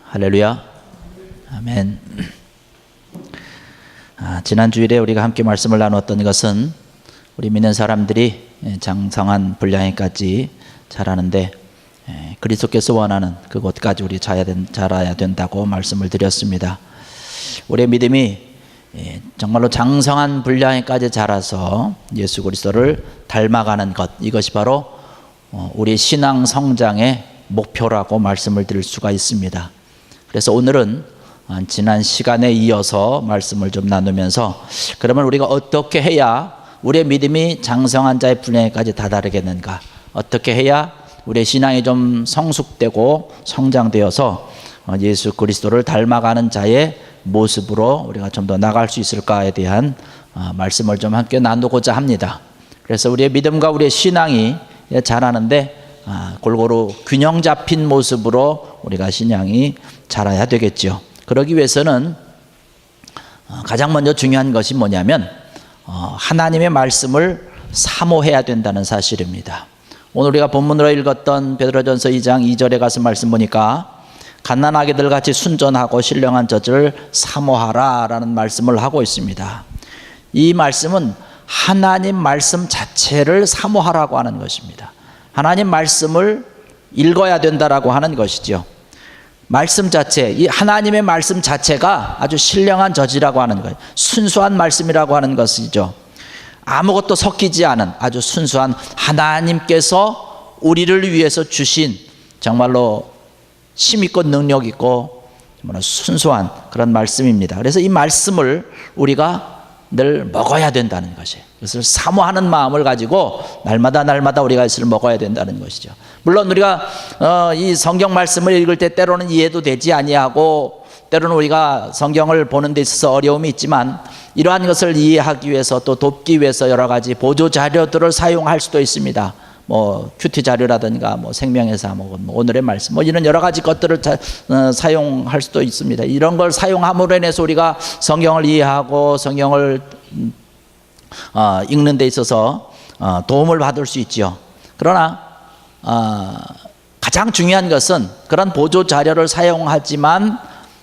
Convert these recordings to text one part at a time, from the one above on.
할렐루야. 아멘. 지난 주일에 우리가 함께 말씀을 나눴던 것은 우리 믿는 사람들이 장성한 분량에까지 자라는데 그리스도께서 원하는 그곳까지 우리 자라야 된다고 말씀을 드렸습니다. 우리의 믿음이 정말로 장성한 분량에까지 자라서 예수 그리스도를 닮아가는 것, 이것이 바로 우리 신앙 성장의 목표라고 말씀을 드릴 수가 있습니다. 그래서 오늘은 지난 시간에 이어서 말씀을 좀 나누면서 그러면 우리가 어떻게 해야 우리의 믿음이 장성한 자의 분량에까지 다다르겠는가, 어떻게 해야 우리의 신앙이 좀 성숙되고 성장되어서 예수 그리스도를 닮아가는 자의 모습으로 우리가 좀 더 나아갈 수 있을까에 대한 말씀을 좀 함께 나누고자 합니다. 그래서 우리의 믿음과 우리의 신앙이 자라는데 골고루 균형 잡힌 모습으로 우리가 신앙이 자라야 되겠죠. 그러기 위해서는 가장 먼저 중요한 것이 뭐냐면 하나님의 말씀을 사모해야 된다는 사실입니다. 오늘 우리가 본문으로 읽었던 베드로전서 2장 2절에 가서 말씀 보니까 갓난아기들 같이 순전하고 신령한 젖을 사모하라 라는 말씀을 하고 있습니다. 이 말씀은 하나님 말씀 자체를 사모하라고 하는 것입니다. 하나님 말씀을 읽어야 된다라고 하는 것이죠. 말씀 자체, 이 하나님의 말씀 자체가 아주 신령한 젖이라고 하는 거예요. 순수한 말씀이라고 하는 것이죠. 아무것도 섞이지 않은 아주 순수한 하나님께서 우리를 위해서 주신 정말로 힘있고 능력있고 정말 순수한 그런 말씀입니다. 그래서 이 말씀을 우리가 늘 먹어야 된다는 것이에요. 그것을 사모하는 마음을 가지고 날마다 우리가 이것을 먹어야 된다는 것이죠. 물론 우리가 이 성경 말씀을 읽을 때 때로는 이해도 되지 아니하고 때로는 우리가 성경을 보는 데 있어서 어려움이 있지만 이러한 것을 이해하기 위해서 또 돕기 위해서 여러 가지 보조 자료들을 사용할 수도 있습니다. 뭐 큐티 자료라든가 뭐 생명의사 뭐 오늘의 말씀 뭐 이런 여러 가지 것들을 사용할 수도 있습니다. 이런 걸 사용함으로 인해서 우리가 성경을 이해하고 성경을 읽는 데 있어서 도움을 받을 수 있죠. 그러나 가장 중요한 것은 그런 보조 자료를 사용하지만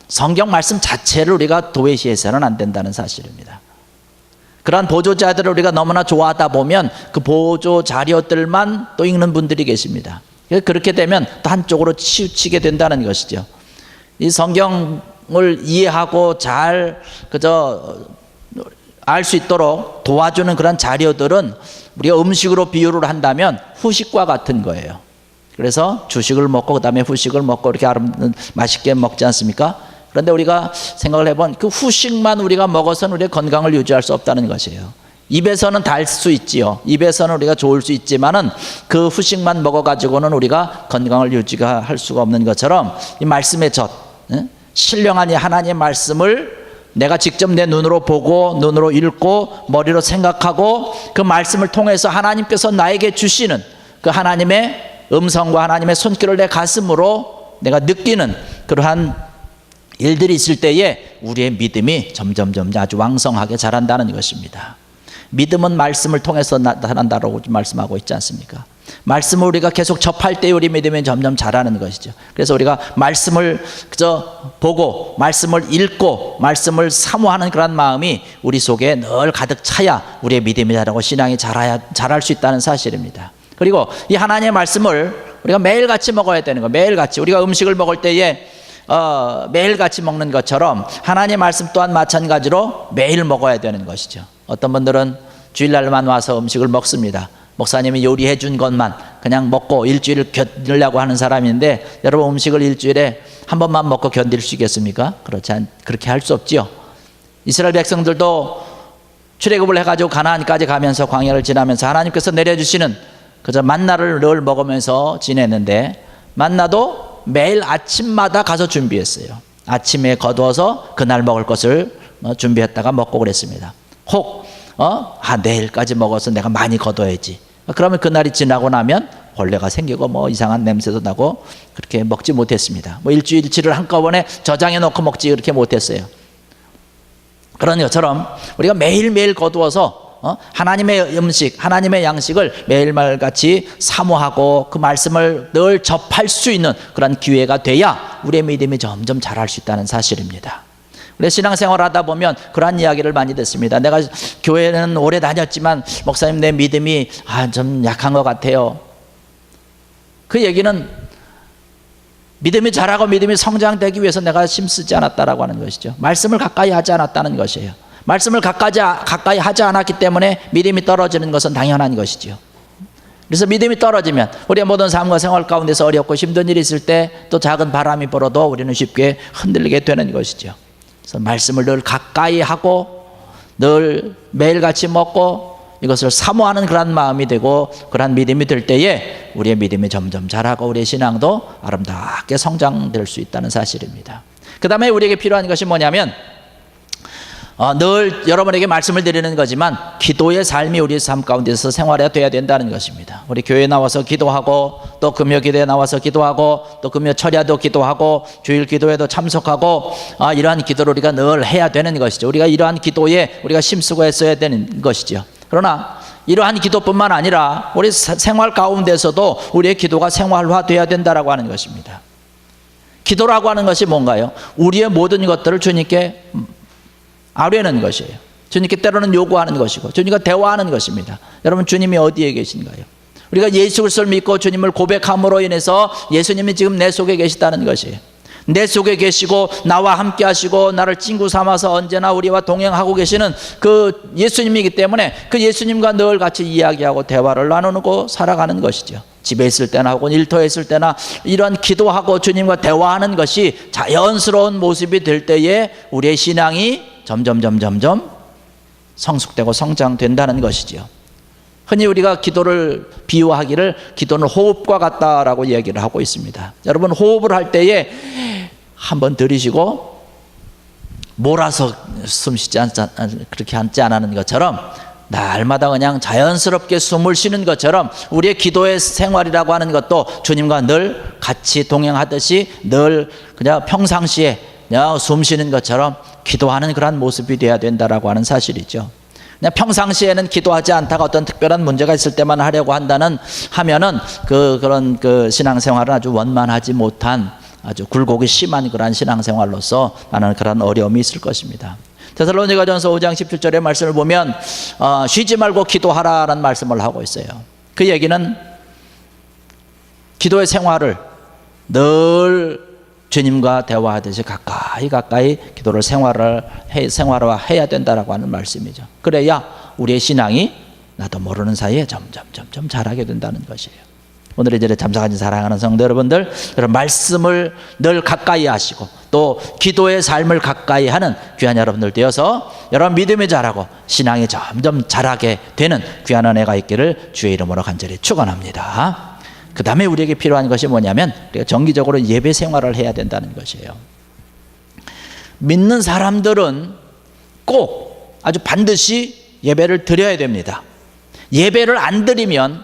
성경 말씀 자체를 우리가 도외시해서는 안 된다는 사실입니다. 그러한 보조 자료를 우리가 너무나 좋아하다 보면 그 보조 자료들만 또 읽는 분들이 계십니다. 그렇게 되면 또 한쪽으로 치우치게 된다는 것이죠. 이 성경을 이해하고 잘 알 수 있도록 도와주는 그런 자료들은 우리가 음식으로 비유를 한다면 후식과 같은 거예요. 그래서 주식을 먹고 그 다음에 후식을 먹고 이렇게 맛있게 먹지 않습니까? 그런데 우리가 생각을 해본 그 후식만 우리가 먹어서는 우리의 건강을 유지할 수 없다는 것이에요. 입에서는 달 수 있지요. 입에서는 우리가 좋을 수 있지만은 그 후식만 먹어가지고는 우리가 건강을 유지할 수가 없는 것처럼 이 말씀의 젖, 신령한 이 하나님의 말씀을 내가 직접 내 눈으로 보고 눈으로 읽고 머리로 생각하고 그 말씀을 통해서 하나님께서 나에게 주시는 그 하나님의 음성과 하나님의 손길을 내 가슴으로 내가 느끼는 그러한 일들이 있을 때에 우리의 믿음이 점점 아주 왕성하게 자란다는 것입니다. 믿음은 말씀을 통해서 나타난다고 말씀하고 있지 않습니까? 말씀을 우리가 계속 접할 때 우리 믿음이 점점 자라는 것이죠. 그래서 우리가 말씀을 그저 보고 말씀을 읽고 말씀을 사모하는 그런 마음이 우리 속에 늘 가득 차야 우리의 믿음이 자라고 신앙이 자랄 수 있다는 사실입니다. 그리고 이 하나님의 말씀을 우리가 매일같이 먹어야 되는 거예요. 매일같이 우리가 음식을 먹을 때에 매일같이 먹는 것처럼 하나님의 말씀 또한 마찬가지로 매일 먹어야 되는 것이죠. 어떤 분들은 주일날만 와서 음식을 먹습니다. 목사님이 요리해 준 것만 그냥 먹고 일주일을 견디려고 하는 사람인데 여러분 음식을 일주일에 한 번만 먹고 견딜 수 있겠습니까? 그렇게 할 수 없지요. 이스라엘 백성들도 출애굽을 해가지고 가나안까지 가면서 광야를 지나면서 하나님께서 내려주시는 그저 만나를 늘 먹으면서 지냈는데 만나도 매일 아침마다 가서 준비했어요. 아침에 거두어서 그날 먹을 것을 준비했다가 먹고 그랬습니다. 혹 내일까지 먹어서 내가 많이 거둬야지. 그러면 그날이 지나고 나면 벌레가 생기고 뭐 이상한 냄새도 나고 그렇게 먹지 못했습니다. 뭐 일주일치를 한꺼번에 저장해 놓고 먹지 그렇게 못했어요. 그런 것처럼 우리가 매일매일 거두어서 하나님의 음식, 하나님의 양식을 매일매일같이 사모하고 그 말씀을 늘 접할 수 있는 그런 기회가 돼야 우리의 믿음이 점점 자랄 수 있다는 사실입니다. 우리 신앙생활을 하다 보면 그런 이야기를 많이 듣습니다. 내가 교회는 오래 다녔지만 목사님 내 믿음이 좀 약한 것 같아요. 그 얘기는 믿음이 자라고 믿음이 성장되기 위해서 내가 힘쓰지 않았다라고 하는 것이죠. 말씀을 가까이 하지 않았다는 것이에요. 말씀을 가까이 하지 않았기 때문에 믿음이 떨어지는 것은 당연한 것이죠. 그래서 믿음이 떨어지면 우리의 모든 삶과 생활 가운데서 어렵고 힘든 일이 있을 때 또 작은 바람이 불어도 우리는 쉽게 흔들리게 되는 것이죠. 그래서 말씀을 늘 가까이 하고 늘 매일같이 먹고 이것을 사모하는 그런 마음이 되고 그런 믿음이 될 때에 우리의 믿음이 점점 자라고 우리의 신앙도 아름답게 성장될 수 있다는 사실입니다. 그 다음에 우리에게 필요한 것이 뭐냐면 늘 여러분에게 말씀을 드리는 거지만 기도의 삶이 우리의 삶 가운데서 생활해야 된다는 것입니다. 우리 교회에 나와서 기도하고 또 금요 기도에 나와서 기도하고 또 금요 철야도 기도하고 주일 기도에도 참석하고 이러한 기도를 우리가 늘 해야 되는 것이죠. 우리가 이러한 기도에 우리가 힘쓰고 했어야 되는 것이죠. 그러나 이러한 기도뿐만 아니라 우리 생활 가운데서도 우리의 기도가 생활화되어야 된다라고 하는 것입니다. 기도라고 하는 것이 뭔가요? 우리의 모든 것들을 주님께 아뢰는 것이에요. 주님께 때로는 요구하는 것이고 주님과 대화하는 것입니다. 여러분 주님이 어디에 계신가요? 우리가 예수 그리스도를 믿고 주님을 고백함으로 인해서 예수님이 지금 내 속에 계시다는 것이에요. 내 속에 계시고 나와 함께 하시고 나를 친구 삼아서 언제나 우리와 동행하고 계시는 그 예수님이기 때문에 그 예수님과 늘 같이 이야기하고 대화를 나누고 살아가는 것이죠. 집에 있을 때나 혹은 일터에 있을 때나 이런 기도하고 주님과 대화하는 것이 자연스러운 모습이 될 때에 우리의 신앙이 점점 성숙되고 성장된다는 것이죠. 흔히 우리가 기도를 비유하기를 기도는 호흡과 같다라고 얘기를 하고 있습니다. 여러분 호흡을 할 때에 한번 들이쉬고 몰아서 숨 쉬지 그렇게 앉지 않는 것처럼 날마다 그냥 자연스럽게 숨을 쉬는 것처럼 우리의 기도의 생활이라고 하는 것도 주님과 늘 같이 동행하듯이 늘 그냥 평상시에 그냥 숨 쉬는 것처럼 기도하는 그런 모습이 되어야 된다라고 하는 사실이죠. 그냥 평상시에는 기도하지 않다가 어떤 특별한 문제가 있을 때만 하려고 하면은 그런 신앙생활은 아주 원만하지 못한 아주 굴곡이 심한 그런 신앙생활로서 나는 그런 어려움이 있을 것입니다. 데살로니가전서 5장 17절의 말씀을 보면 쉬지 말고 기도하라라는 말씀을 하고 있어요. 그 얘기는 기도의 생활을 늘 주님과 대화하듯이 가까이 기도를 생활화해야 된다라고 하는 말씀이죠. 그래야 우리의 신앙이 나도 모르는 사이에 점점 자라게 된다는 것이에요. 오늘 이 자리에 참석하신 사랑하는 성도 여러분들, 여러분 말씀을 늘 가까이 하시고 또 기도의 삶을 가까이 하는 귀한 여러분들 되어서 여러분 믿음이 자라고 신앙이 점점 자라게 되는 귀한 은혜가 있기를 주의 이름으로 간절히 축원합니다. 그 다음에 우리에게 필요한 것이 뭐냐면 우리가 정기적으로 예배 생활을 해야 된다는 것이에요. 믿는 사람들은 꼭 아주 반드시 예배를 드려야 됩니다. 예배를 안 드리면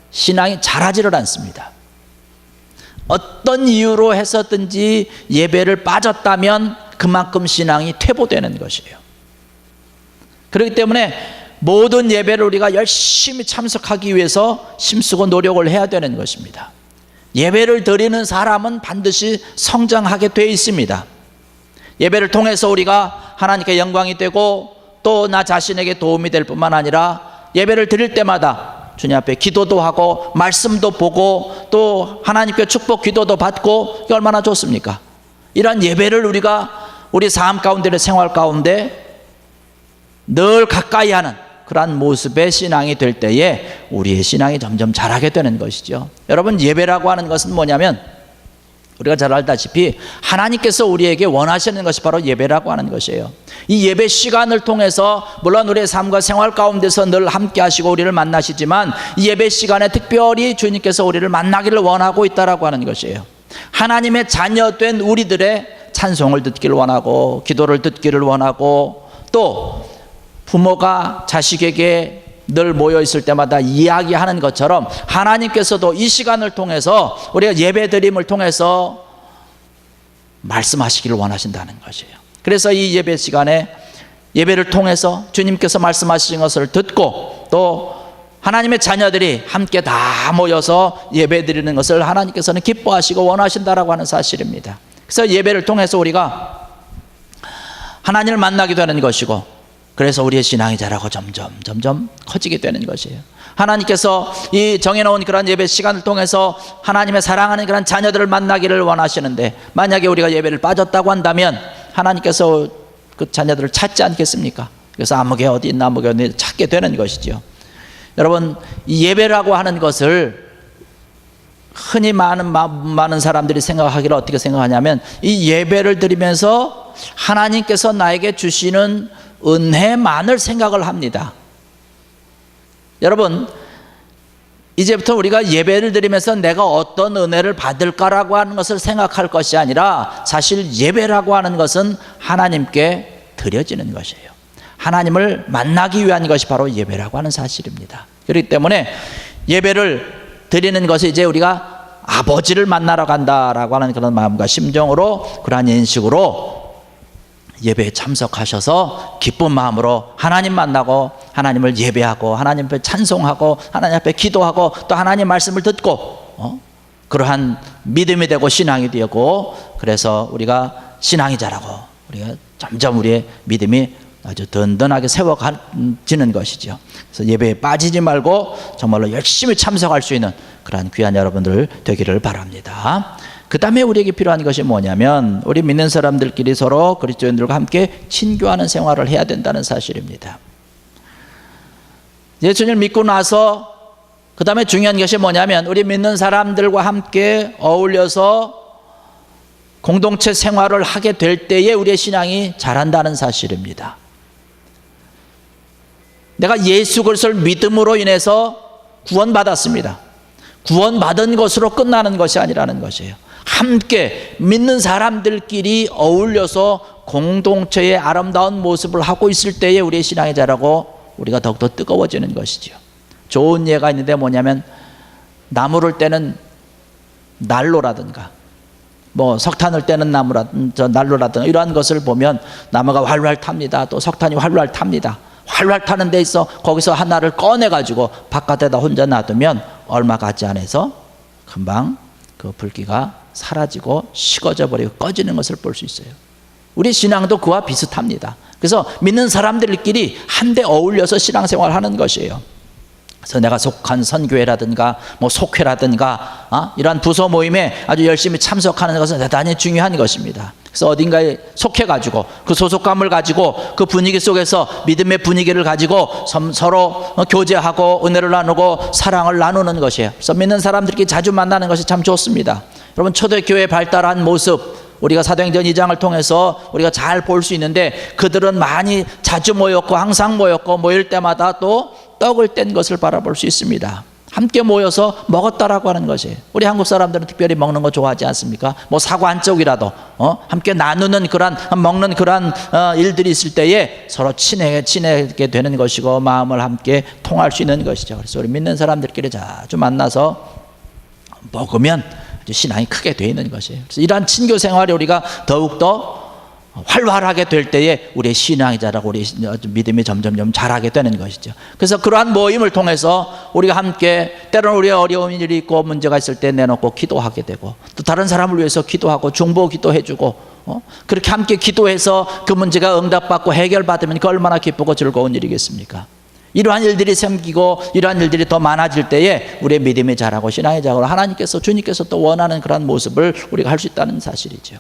신앙이 자라지를 않습니다. 어떤 이유로 해서든지 예배를 빠졌다면 그만큼 신앙이 퇴보되는 것이에요. 그렇기 때문에 모든 예배를 우리가 열심히 참석하기 위해서 힘쓰고 노력을 해야 되는 것입니다. 예배를 드리는 사람은 반드시 성장하게 되어 있습니다. 예배를 통해서 우리가 하나님께 영광이 되고 또 나 자신에게 도움이 될 뿐만 아니라 예배를 드릴 때마다 주님 앞에 기도도 하고 말씀도 보고 또 하나님께 축복 기도도 받고 이게 얼마나 좋습니까? 이러한 예배를 우리가 우리 삶 가운데 생활 가운데 늘 가까이 하는 그러한 모습의 신앙이 될 때에 우리의 신앙이 점점 자라게 되는 것이죠. 여러분 예배라고 하는 것은 뭐냐면 우리가 잘 알다시피 하나님께서 우리에게 원하시는 것이 바로 예배라고 하는 것이에요. 이 예배 시간을 통해서 물론 우리의 삶과 생활 가운데서 늘 함께 하시고 우리를 만나시지만 이 예배 시간에 특별히 주님께서 우리를 만나기를 원하고 있다라고 하는 것이에요. 하나님의 자녀된 우리들의 찬송을 듣기를 원하고 기도를 듣기를 원하고 또 부모가 자식에게 늘 모여 있을 때마다 이야기하는 것처럼 하나님께서도 이 시간을 통해서 우리가 예배드림을 통해서 말씀하시기를 원하신다는 것이에요. 그래서 이 예배 시간에 예배를 통해서 주님께서 말씀하신 것을 듣고 또 하나님의 자녀들이 함께 다 모여서 예배 드리는 것을 하나님께서는 기뻐하시고 원하신다라고 하는 사실입니다. 그래서 예배를 통해서 우리가 하나님을 만나게 되는 것이고, 그래서 우리의 신앙이 자라고 점점 커지게 되는 것이에요. 하나님께서 이 정해놓은 그런 예배 시간을 통해서 하나님의 사랑하는 그런 자녀들을 만나기를 원하시는데, 만약에 우리가 예배를 빠졌다고 한다면 하나님께서 그 자녀들을 찾지 않겠습니까? 그래서 아무개 어디 있나 아무개 어디 있나 찾게 되는 것이죠. 여러분, 이 예배라고 하는 것을 흔히 많은 사람들이 생각하기를 어떻게 생각하냐면, 이 예배를 드리면서 하나님께서 나에게 주시는 은혜만을 생각을 합니다. 여러분, 이제부터 우리가 예배를 드리면서 내가 어떤 은혜를 받을까라고 하는 것을 생각할 것이 아니라, 사실 예배라고 하는 것은 하나님께 드려지는 것이에요. 하나님을 만나기 위한 것이 바로 예배라고 하는 사실입니다. 그렇기 때문에 예배를 드리는 것이 이제 우리가 아버지를 만나러 간다라고 하는 그런 마음과 심정으로, 그러한 인식으로 예배에 참석하셔서 기쁜 마음으로 하나님 만나고 하나님을 예배하고 하나님 앞에 찬송하고 하나님 앞에 기도하고 또 하나님 말씀을 듣고 그러한 믿음이 되고 신앙이 되고, 그래서 우리가 신앙이 자라고 우리가 점점 우리의 믿음이 아주 든든하게 세워지는 것이죠. 그래서 예배에 빠지지 말고 정말로 열심히 참석할 수 있는 그러한 귀한 여러분들 되기를 바랍니다. 그 다음에 우리에게 필요한 것이 뭐냐면, 우리 믿는 사람들끼리 서로 그리스도인들과 함께 친교하는 생활을 해야 된다는 사실입니다. 예수님을 믿고 나서 그 다음에 중요한 것이 뭐냐면, 우리 믿는 사람들과 함께 어울려서 공동체 생활을 하게 될 때에 우리의 신앙이 자란다는 사실입니다. 내가 예수 그리스도를 믿음으로 인해서 구원받았습니다. 구원받은 것으로 끝나는 것이 아니라는 것이에요. 함께 믿는 사람들끼리 어울려서 공동체의 아름다운 모습을 하고 있을 때에 우리의 신앙이 자라고 우리가 더욱더 뜨거워지는 것이죠. 좋은 예가 있는데 뭐냐면, 나무를 때는 난로라든가 석탄을 떼는 난로라든가 이러한 것을 보면 나무가 활활 탑니다. 또 석탄이 활활 탑니다. 활활 타는 데 있어 거기서 하나를 꺼내가지고 바깥에다 혼자 놔두면 얼마 가지 않아서 금방 그 불기가 사라지고 식어져 버리고 꺼지는 것을 볼 수 있어요. 우리 신앙도 그와 비슷합니다. 그래서 믿는 사람들끼리 한데 어울려서 신앙생활을 하는 것이에요. 그래서 내가 속한 선교회라든가 속회라든가 이러한 부서 모임에 아주 열심히 참석하는 것은 대단히 중요한 것입니다. 그래서 어딘가에 속해가지고 그 소속감을 가지고 그 분위기 속에서 믿음의 분위기를 가지고 서로 교제하고 은혜를 나누고 사랑을 나누는 것이에요. 그래서 믿는 사람들끼리 자주 만나는 것이 참 좋습니다. 여러분, 초대교회 발달한 모습 우리가 사도행전 2장을 통해서 우리가 잘 볼 수 있는데, 그들은 많이 자주 모였고 항상 모였고 모일 때마다 또 떡을 뗀 것을 바라볼 수 있습니다. 함께 모여서 먹었다라고 하는 것이에요. 우리 한국 사람들은 특별히 먹는 거 좋아하지 않습니까? 사과 한 쪽이라도 함께 나누는 먹는 그런 일들이 있을 때에 서로 친하게 되는 것이고 마음을 함께 통할 수 있는 것이죠. 그래서 우리 믿는 사람들끼리 자주 만나서 먹으면 신앙이 크게 되어 있는 것이에요. 그래서 이러한 친교 생활이 우리가 더욱더 활발하게 될 때에 우리의 신앙이 자라고 우리 믿음이 점점 자라게 되는 것이죠. 그래서 그러한 모임을 통해서 우리가 함께, 때로는 우리의 어려운 일이 있고 문제가 있을 때 내놓고 기도하게 되고, 또 다른 사람을 위해서 기도하고 중보 기도해주고 그렇게 함께 기도해서 그 문제가 응답받고 해결받으면 그 얼마나 기쁘고 즐거운 일이겠습니까? 이러한 일들이 생기고 이러한 일들이 더 많아질 때에 우리의 믿음이 자라고 신앙이 자라고 하나님께서, 주님께서 또 원하는 그런 모습을 우리가 할 수 있다는 사실이죠.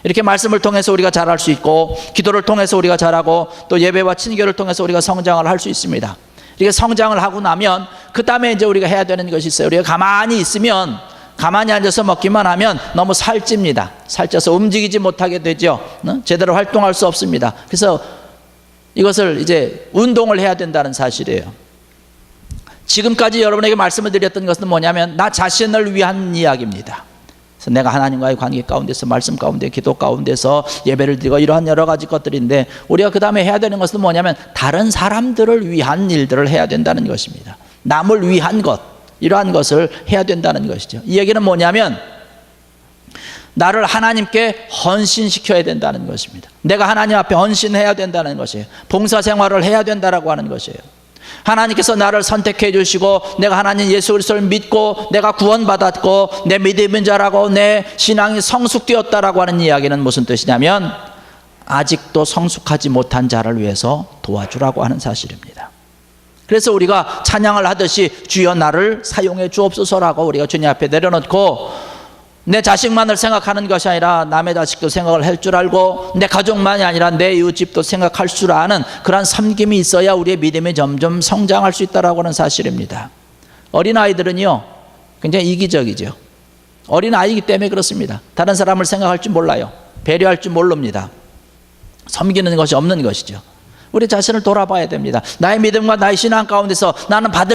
이렇게 말씀을 통해서 우리가 자랄 수 있고, 기도를 통해서 우리가 자라고, 또 예배와 친교를 통해서 우리가 성장을 할 수 있습니다. 이렇게 성장을 하고 나면 그 다음에 이제 우리가 해야 되는 것이 있어요. 우리가 가만히 있으면, 가만히 앉아서 먹기만 하면 너무 살찝니다. 살쪄서 움직이지 못하게 되죠. 제대로 활동할 수 없습니다. 그래서 이것을 이제 운동을 해야 된다는 사실이에요. 지금까지 여러분에게 말씀을 드렸던 것은 뭐냐면, 나 자신을 위한 이야기입니다. 그래서 내가 하나님과의 관계 가운데서, 말씀 가운데, 기도 가운데서 예배를 드리고 이러한 여러 가지 것들인데, 우리가 그 다음에 해야 되는 것은 뭐냐면 다른 사람들을 위한 일들을 해야 된다는 것입니다. 남을 위한 것, 이러한 것을 해야 된다는 것이죠. 이 얘기는 뭐냐면, 나를 하나님께 헌신시켜야 된다는 것입니다. 내가 하나님 앞에 헌신해야 된다는 것이에요. 봉사생활을 해야 된다라고 하는 것이에요. 하나님께서 나를 선택해 주시고 내가 하나님 예수 그리스도를 믿고 내가 구원받았고 내 믿음인 자라고 내 신앙이 성숙되었다라고 하는 이야기는 무슨 뜻이냐면 아직도 성숙하지 못한 자를 위해서 도와주라고 하는 사실입니다. 그래서 우리가 찬양을 하듯이 주여 나를 사용해 주옵소서라고 우리가 주님 앞에 내려놓고 내 자식만을 생각하는 것이 아니라 남의 자식도 생각을 할 줄 알고 내 가족만이 아니라 내 이웃집도 생각할 줄 아는 그러한 섬김이 있어야 우리의 믿음이 점점 성장할 수 있다는 하는 사실입니다. 어린아이들은요 굉장히 이기적이죠. 어린아이이기 때문에 그렇습니다. 다른 사람을 생각할 줄 몰라요. 배려할 줄 모릅니다. 섬기는 것이 없는 것이죠. 우리 자신을 돌아봐야 됩니다. 나의 믿음과 나의 신앙 가운데서 나는 받을